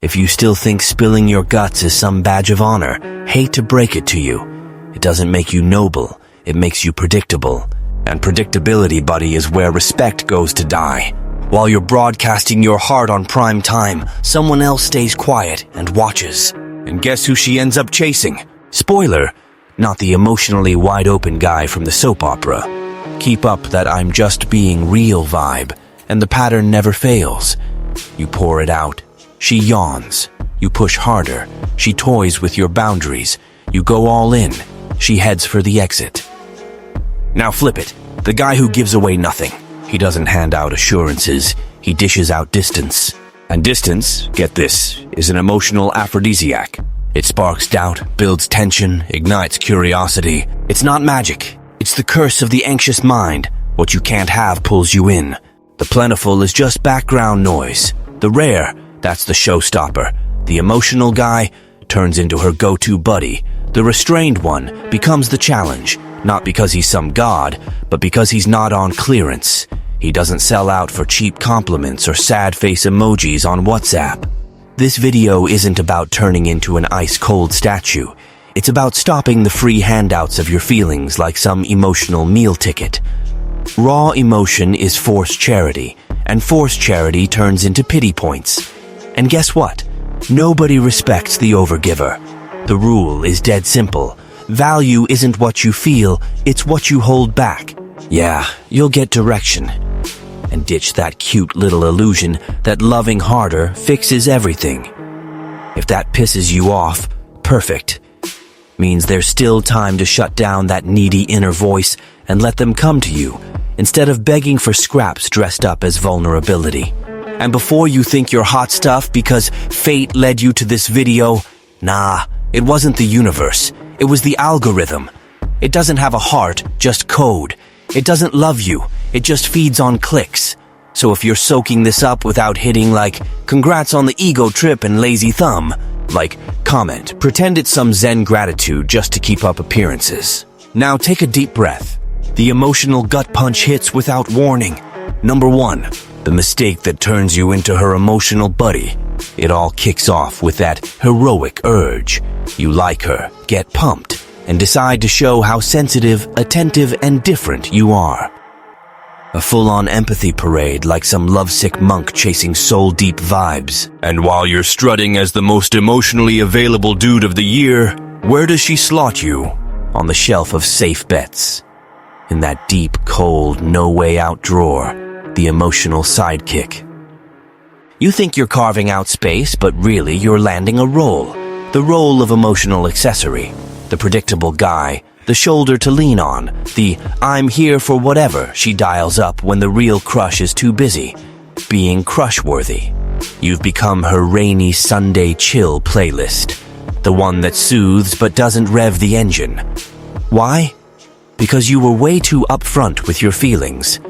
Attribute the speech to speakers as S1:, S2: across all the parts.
S1: If you still think spilling your guts is some badge of honor, hate to break it to you. It doesn't make you noble, it makes you predictable. And predictability, buddy, is where respect goes to die. While you're broadcasting your heart on prime time, someone else stays quiet and watches. And guess who she ends up chasing? Spoiler, not the emotionally wide-open guy from the soap opera. Keep up that I'm just being real vibe, and the pattern never fails. You pour it out. She yawns. You push harder. She toys with your boundaries. You go all in. She heads for the exit. Now flip it. The guy who gives away nothing. He doesn't hand out assurances. He dishes out distance. And distance, get this, is an emotional aphrodisiac. It sparks doubt, builds tension, ignites curiosity. It's not magic. It's the curse of the anxious mind. What you can't have pulls you in. The plentiful is just background noise. The rare, that's the showstopper. The emotional guy turns into her go-to buddy. The restrained one becomes the challenge, not because he's some god, but because he's not on clearance. He doesn't sell out for cheap compliments or sad face emojis on WhatsApp. This video isn't about turning into an ice-cold statue. It's about stopping the free handouts of your feelings like some emotional meal ticket. Raw emotion is forced charity, and forced charity turns into pity points. And guess what? Nobody respects the overgiver. The rule is dead simple. Value isn't what you feel, it's what you hold back. Yeah, you'll get direction. And ditch that cute little illusion that loving harder fixes everything. If that pisses you off, perfect. Means there's still time to shut down that needy inner voice and let them come to you, instead of begging for scraps dressed up as vulnerability. And before you think you're hot stuff because fate led you to this video, nah, it wasn't the universe. It was the algorithm. It doesn't have a heart, just code. It doesn't love you. It just feeds on clicks. So if you're soaking this up without hitting like, congrats on the ego trip and lazy thumb, like, comment, pretend it's some Zen gratitude just to keep up appearances. Now take a deep breath. The emotional gut punch hits without warning. Number 1, the mistake that turns you into her emotional buddy. It all kicks off with that heroic urge. You like her, get pumped, and decide to show how sensitive, attentive, and different you are. A full-on empathy parade like some lovesick monk chasing soul-deep vibes. And while you're strutting as the most emotionally available dude of the year, where does she slot you? On the shelf of safe bets. In that deep, cold, no-way-out drawer, the emotional sidekick. You think you're carving out space, but really you're landing a role. The role of emotional accessory. The predictable guy. The shoulder to lean on. The I'm here for whatever she dials up when the real crush is too busy. Being crush-worthy. You've become her rainy Sunday chill playlist. The one that soothes but doesn't rev the engine. Why? Because you were way too upfront with your feelings.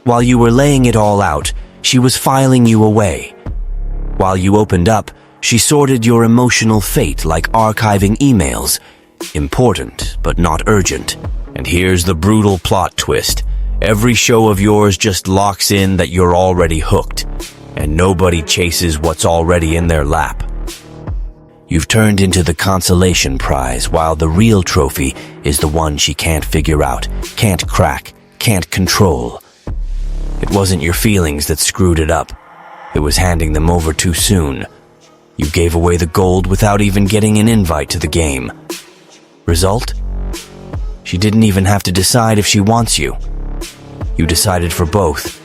S1: While you were laying it all out, she was filing you away. While you opened up, she sorted your emotional fate like archiving emails. Important, but not urgent. And here's the brutal plot twist. Every show of yours just locks in that you're already hooked, and nobody chases what's already in their lap. You've turned into the consolation prize, while the real trophy is the one she can't figure out, can't crack, can't control. It wasn't your feelings that screwed it up. It was handing them over too soon. You gave away the gold without even getting an invite to the game. Result? She didn't even have to decide if she wants you. You decided for both,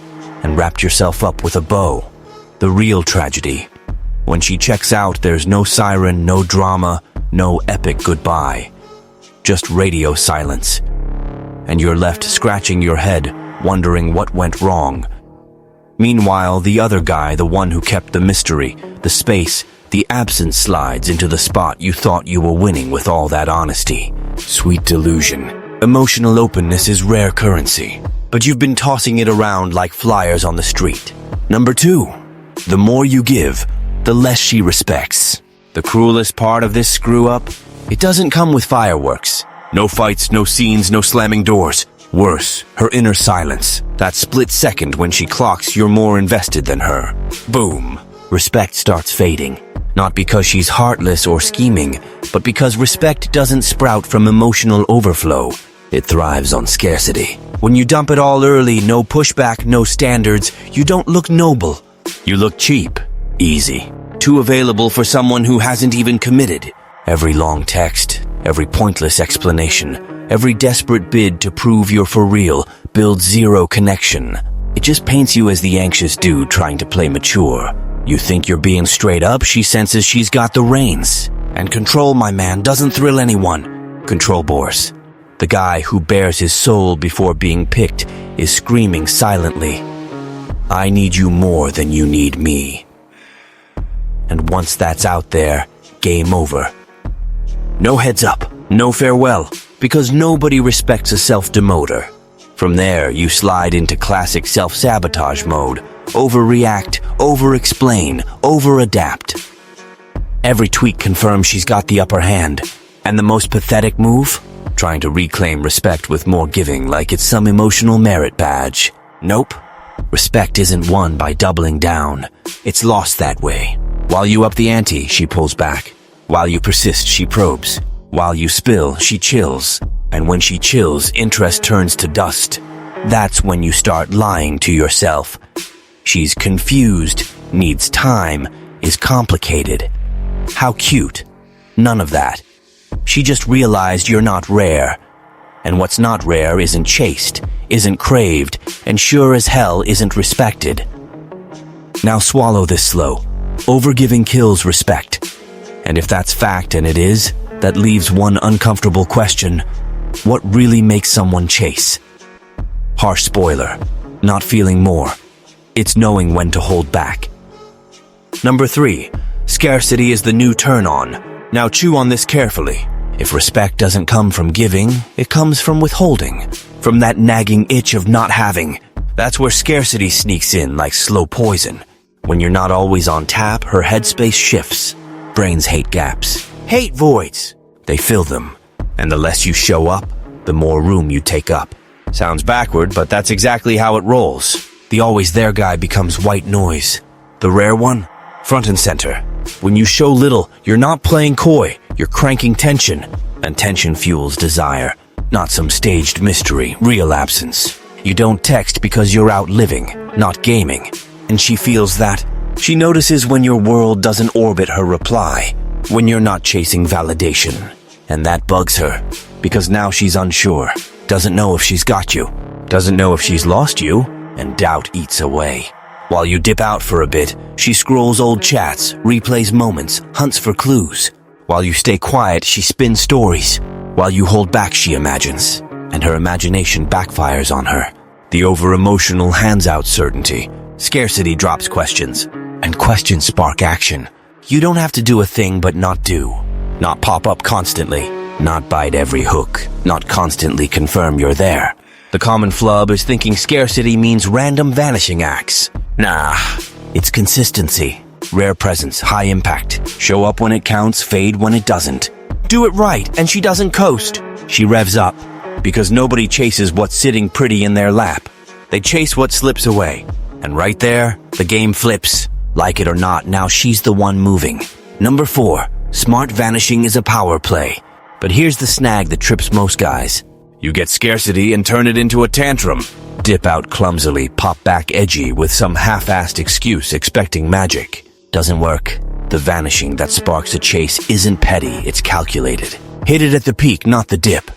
S1: and wrapped yourself up with a bow. The real tragedy. When she checks out, there's no siren, no drama, no epic goodbye. Just radio silence. And you're left scratching your head, wondering what went wrong. Meanwhile, the other guy, the one who kept the mystery, the space, the absence slides into the spot you thought you were winning with all that honesty. Sweet delusion. Emotional openness is rare currency, but you've been tossing it around like flyers on the street. Number 2, the more you give, the less she respects. The cruelest part of this screw-up? It doesn't come with fireworks. No fights, no scenes, no slamming doors. Worse, her inner silence. That split second when she clocks you're more invested than her. Boom. respect starts fading. Not because she's heartless or scheming, but because respect doesn't sprout from emotional overflow. It thrives on scarcity. When you dump it all early, no pushback, no standards, you don't look noble. You look cheap, easy, too available for someone who hasn't even committed. Every long text, every pointless explanation, every desperate bid to prove you're for real builds zero connection. It just paints you as the anxious dude trying to play mature. You think you're being straight up, she senses she's got the reins. And control, my man, doesn't thrill anyone. Control bores. The guy who bears his soul before being picked is screaming silently, "I need you more than you need me." And once that's out there, game over. No heads up, no farewell, because nobody respects a self-demoter. From there, you slide into classic self-sabotage mode. Overreact, over-explain, over-adapt. Every tweak confirms she's got the upper hand. And the most pathetic move? Trying to reclaim respect with more giving like it's some emotional merit badge. Nope. Respect isn't won by doubling down. It's lost that way. While you up the ante, she pulls back. While you persist, she probes. While you spill, she chills. And when she chills, interest turns to dust. That's when you start lying to yourself. She's confused, needs time, is complicated. How cute. None of that. She just realized you're not rare. And what's not rare isn't chased, isn't craved, and sure as hell isn't respected. Now swallow this slow. Overgiving kills respect. And if that's fact, and it is, that leaves one uncomfortable question. What really makes someone chase? Harsh spoiler. Not feeling more. It's knowing when to hold back. Number 3. Scarcity is the new turn-on. Now chew on this carefully. If respect doesn't come from giving, it comes from withholding. From that nagging itch of not having. That's where scarcity sneaks in like slow poison. When you're not always on tap, her headspace shifts. Brains hate gaps. Hate voids. They fill them. And the less you show up, the more room you take up. Sounds backward, but that's exactly how it rolls. The always there guy becomes white noise. The rare one, front and center. When you show little, you're not playing coy, you're cranking tension. And tension fuels desire. Not some staged mystery, real absence. You don't text because you're out living, not gaming. And she feels that. She notices when your world doesn't orbit her reply. When you're not chasing validation. And that bugs her. Because now she's unsure. Doesn't know if she's got you. Doesn't know if she's lost you. And doubt eats away. While you dip out for a bit, she scrolls old chats, replays moments, hunts for clues. While you stay quiet, she spins stories. While you hold back, she imagines. And her imagination backfires on her. The over-emotional hands out certainty. Scarcity drops questions. And questions spark action. You don't have to do a thing but not do. Not pop up constantly. Not bite every hook. Not constantly confirm you're there. The common flub is thinking scarcity means random vanishing acts. Nah, it's consistency. Rare presence, high impact. Show up when it counts, fade when it doesn't. Do it right, and she doesn't coast. She revs up. Because nobody chases what's sitting pretty in their lap. They chase what slips away. And right there, the game flips. Like it or not, now she's the one moving. Number 4, smart vanishing is a power play. But here's the snag that trips most guys. You get scarcity and turn it into a tantrum. Dip out clumsily, pop back edgy with some half-assed excuse expecting magic. Doesn't work. The vanishing that sparks a chase isn't petty, it's calculated. Hit it at the peak, not the dip.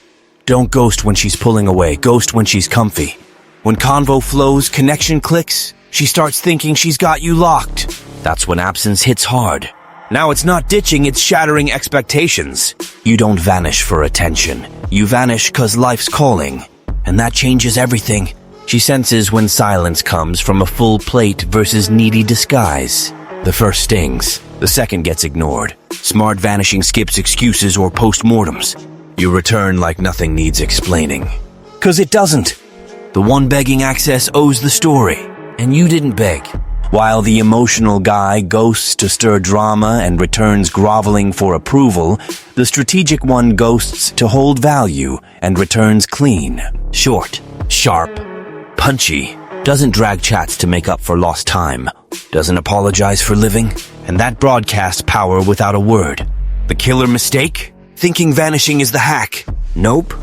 S1: Don't ghost when she's pulling away, ghost when she's comfy. When convo flows, connection clicks, she starts thinking she's got you locked. That's when absence hits hard. Now it's not ditching, it's shattering expectations. You don't vanish for attention. You vanish 'cause life's calling. And that changes everything. She senses when silence comes from a full plate versus needy disguise. The first stings. The second gets ignored. Smart vanishing skips excuses or postmortems. You return like nothing needs explaining. 'Cause it doesn't. The one begging access owes the story. And you didn't beg. While the emotional guy ghosts to stir drama and returns groveling for approval, the strategic one ghosts to hold value and returns clean, short, sharp, punchy, doesn't drag chats to make up for lost time, doesn't apologize for living, and that broadcasts power without a word. The killer mistake? Thinking vanishing is the hack. Nope.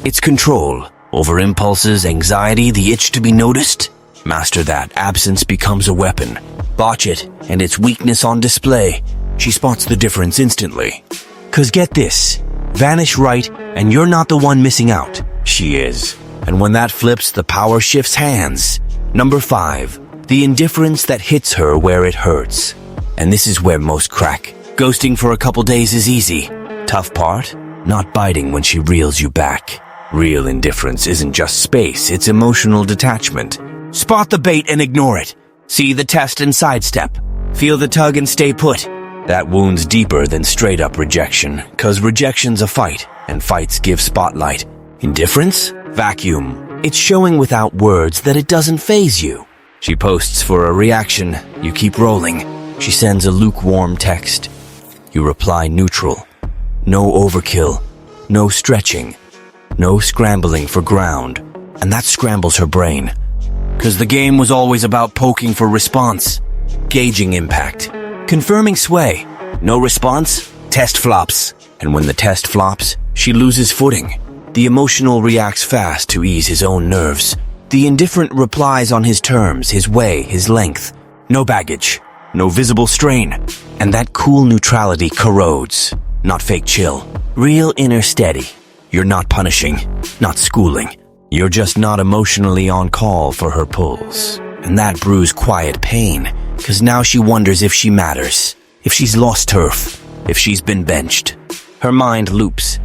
S1: It's control. Over impulses, anxiety, the itch to be noticed. Master that, absence becomes a weapon. Botch it, and it's weakness on display. She spots the difference instantly. 'Cause get this, vanish right, and you're not the one missing out. She is. And when that flips, the power shifts hands. Number 5, the indifference that hits her where it hurts. And this is where most crack. Ghosting for a couple days is easy. Tough part? Not biting when she reels you back. Real indifference isn't just space, it's emotional detachment. Spot the bait and ignore it. See the test and sidestep. Feel the tug and stay put. That wound's deeper than straight-up rejection, 'cause rejection's a fight, and fights give spotlight. Indifference? Vacuum. It's showing without words that it doesn't faze you. She posts for a reaction. You keep rolling. She sends a lukewarm text. You reply neutral. No overkill. No stretching. No scrambling for ground. And that scrambles her brain. 'Cause the game was always about poking for response. Gauging impact. Confirming sway. No response? Test flops. And when the test flops, she loses footing. The emotional reacts fast to ease his own nerves. The indifferent replies on his terms, his way, his length. No baggage. No visible strain. And that cool neutrality corrodes. Not fake chill. Real inner steady. You're not punishing. Not schooling. You're just not emotionally on call for her pulls. And that brews quiet pain. 'Cause now she wonders if she matters. If she's lost turf. If she's been benched. Her mind loops.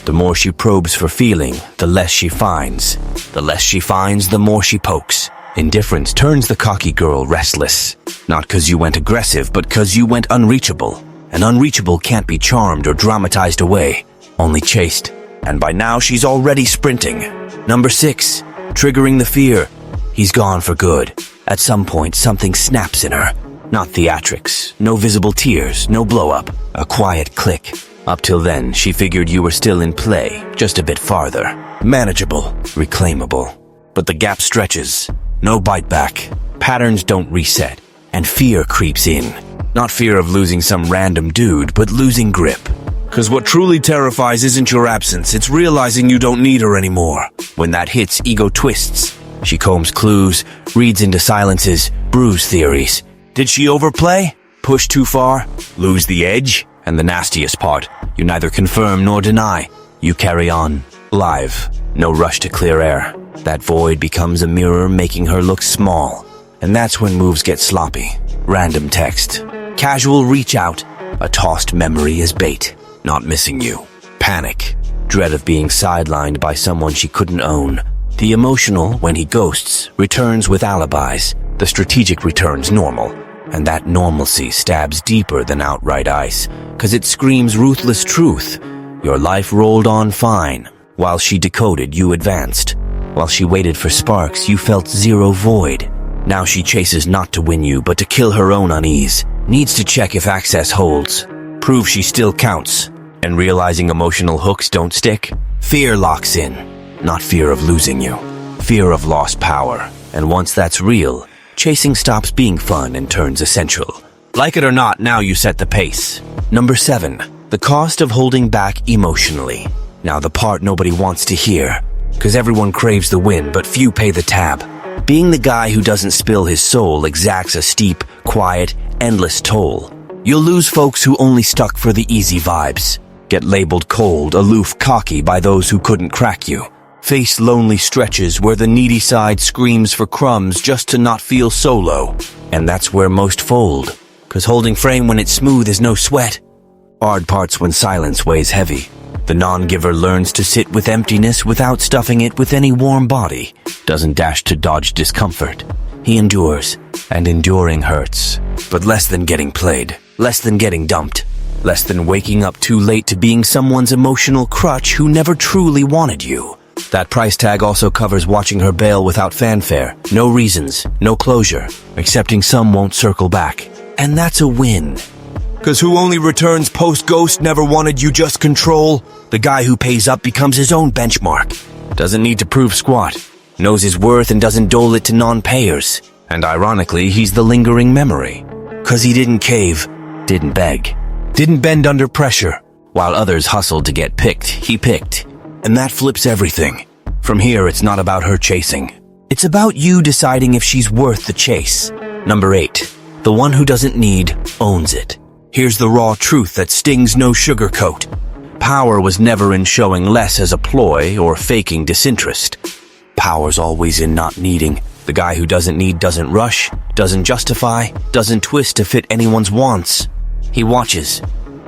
S1: The more she probes for feeling, the less she finds. The less she finds, the more she pokes. Indifference turns the cocky girl restless. Not 'cause you went aggressive, but 'cause you went unreachable. And unreachable can't be charmed or dramatized away, only chased. And by now she's already sprinting. Number 6, triggering the fear. He's gone for good. At some point, something snaps in her. Not theatrics, no visible tears, no blow-up. A quiet click. Up till then, she figured you were still in play, just a bit farther. Manageable, reclaimable. But the gap stretches. No bite back. Patterns don't reset. And fear creeps in. Not fear of losing some random dude, but losing grip. 'Cause what truly terrifies isn't your absence, it's realizing you don't need her anymore. When that hits, ego twists. She combs clues, reads into silences, brews theories. Did she overplay? Push too far? Lose the edge? And the nastiest part, you neither confirm nor deny. You carry on. Live. No rush to clear air. That void becomes a mirror, making her look small. And that's when moves get sloppy. Random text. Casual reach out. A tossed memory as bait. Not missing you. Panic. Dread of being sidelined by someone she couldn't own. The emotional, when he ghosts, returns with alibis. The strategic returns normal. And that normalcy stabs deeper than outright ice, 'cause it screams ruthless truth. Your life rolled on fine. While she decoded, you advanced. While she waited for sparks, you felt zero void. Now she chases not to win you, but to kill her own unease. Needs to check if access holds. Prove she still counts. And realizing emotional hooks don't stick, fear locks in. Not fear of losing you. Fear of lost power. And once that's real, chasing stops being fun and turns essential. Like it or not, now you set the pace. Number 7, the cost of holding back emotionally. Now the part nobody wants to hear. 'Cause everyone craves the win, but few pay the tab. Being the guy who doesn't spill his soul exacts a steep, quiet, endless toll. You'll lose folks who only stuck for the easy vibes. Get labeled cold, aloof, cocky by those who couldn't crack you. Face lonely stretches where the needy side screams for crumbs just to not feel solo. And that's where most fold. 'Cause holding frame when it's smooth is no sweat. Hard parts when silence weighs heavy. The non-giver learns to sit with emptiness without stuffing it with any warm body. Doesn't dash to dodge discomfort. He endures, and enduring hurts. But less than getting played. Less than getting dumped. Less than waking up too late to being someone's emotional crutch who never truly wanted you. That price tag also covers watching her bail without fanfare. No reasons, no closure. Accepting some won't circle back. And that's a win. 'Cause who only returns post-ghost never wanted you, just control. The guy who pays up becomes his own benchmark. Doesn't need to prove squat. knows his worth and doesn't dole it to non-payers. And ironically, he's the lingering memory. 'Cause he didn't cave, didn't beg, didn't bend under pressure. While others hustled to get picked, he picked. And that flips everything. From here, it's not about her chasing. It's about you deciding if she's worth the chase. Number 8. The one who doesn't need owns it. Here's the raw truth that stings no sugarcoat. Power was never in showing less as a ploy or faking disinterest. Power's always in not needing. The guy who doesn't need doesn't rush, doesn't justify, doesn't twist to fit anyone's wants. He watches,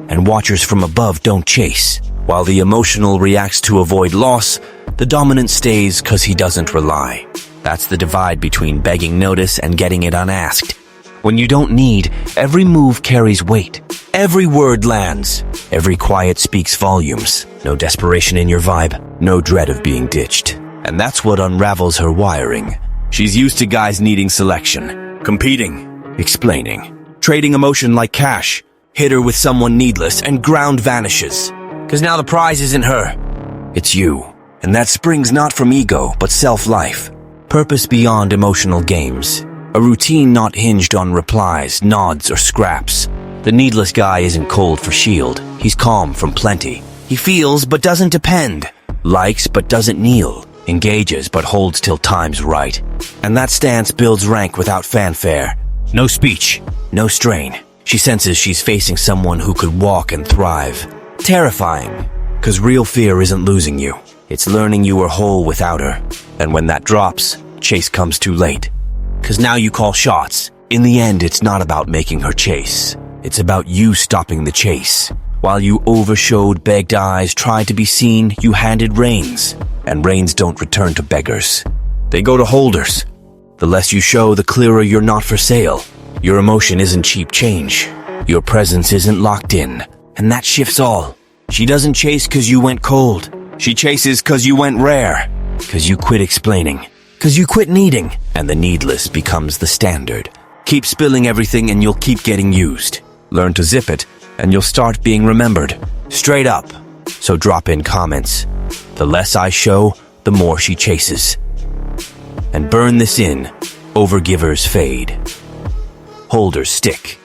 S1: and watchers from above don't chase. While the emotional reacts to avoid loss, the dominant stays 'cause he doesn't rely. That's the divide between begging notice and getting it unasked. When you don't need, every move carries weight. Every word lands. Every quiet speaks volumes. No desperation in your vibe, no dread of being ditched. And that's what unravels her wiring. She's used to guys needing selection, competing, explaining, trading emotion like cash. Hit her with someone needless and ground vanishes. 'Cause now the prize isn't her, it's you. And that springs not from ego, but self-life. Purpose beyond emotional games. A routine not hinged on replies, nods, or scraps. The needless guy isn't cold for shield. He's calm from plenty. He feels but doesn't depend. Likes but doesn't kneel. Engages but holds till time's right. And that stance builds rank without fanfare. No speech, no strain. She senses she's facing someone who could walk and thrive. Terrifying, 'cause real fear isn't losing you. It's learning you are whole without her. And when that drops, chase comes too late. 'Cause now you call shots. In the end, it's not about making her chase. It's about you stopping the chase. While you overshowed, begged eyes, tried to be seen, you handed reins. And reins don't return to beggars. They go to holders. The less you show, the clearer you're not for sale. Your emotion isn't cheap change. Your presence isn't locked in. And that shifts all. She doesn't chase 'cause you went cold. She chases 'cause you went rare. 'Cause you quit explaining. 'Cause you quit needing. And the needless becomes the standard. Keep spilling everything and you'll keep getting used. Learn to zip it and you'll start being remembered. Straight up. So drop in comments. The less I show, the more she chases. And burn this in. Overgivers fade. Holders stick.